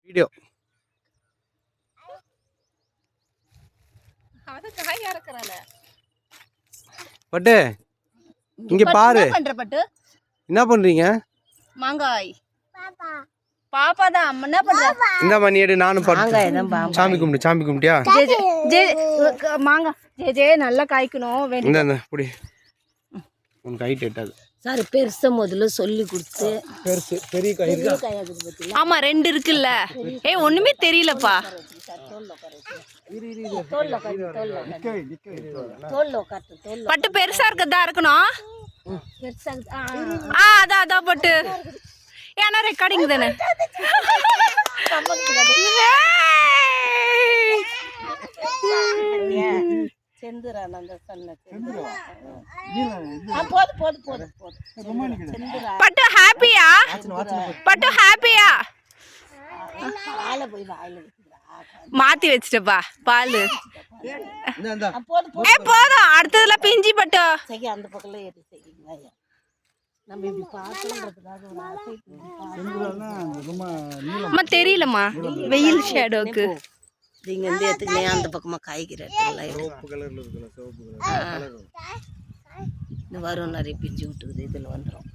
Video பட்டு இங்க பாரு. என்ன பண்றீங்க? மாங்காய் பாப்பா தான் என்ன பண்ற? இந்த மணி எடு நானும் பட்டு சாமி கும்பிட்டியா? மாங்காய் ஜே நல்லா காய்க்கணும் வேண்டி. இந்த புடி உனக்கு ஹைட் எட்டாது. சார் பெருசை முதல்ல சொல்லி கொடுத்து பெரிய காய். ஆமா 2 இருக்குல்ல. ஒண்ணுமே தெரியலப்பா. பட்டு பெருசா இருக்கதா இருக்கணும். அதான் பட்டு ஏன்னா ரெக்கார்டிங் தானே. பட்டு ஹாப்பியா? பட்டு ஹாப்பியா? மாத்தி வச்சிட்டப்பா பால். போதும் அடுத்ததுல பிஞ்சி பட்டு. அந்த பக்கம் தெரியலம்மா வெயில் ஷேடோக்கு நீங்க வந்து எடுத்துக்கினே அந்த பக்கமா காய்கறி இந்த வரும் நிறைய பிஞ்சு விட்டுக்குது. இதுல வந்துடும்.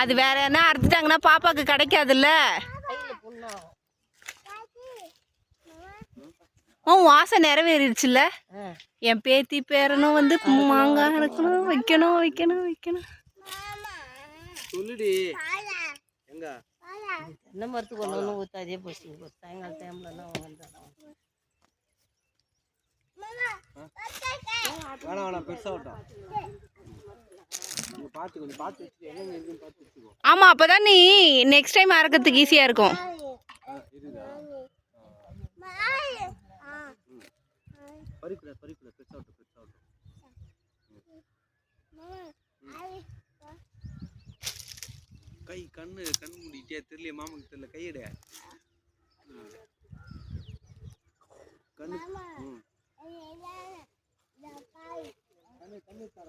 அது வேற என்ன அறுத்துட்டாங்கன்னா பாப்பாக்கு கிடைக்காதுல்ல. வாசம் நிறைவேறிடுச்சுல்ல. என் பேத்தி பேரனும் வந்து மாங்காய் இருக்கணும் வைக்கணும். சொல்லுடி எங்க என்ன மரத்துக்கு ஒன்று ஊற்றாதே போச்சு. சாயங்கால டைம்ல வேணாம் பெருசா விட்டோம். ஆமா அப்பதான் நீ நெக்ஸ்ட் டைம் அறக்கிறதுக்கு ஈஸியா இருக்கும். கை கண்ணு மூடிட்டே தெரியல. மாமனுக்கு தெரியல. கையெடு கண்ணு கண்ணு தர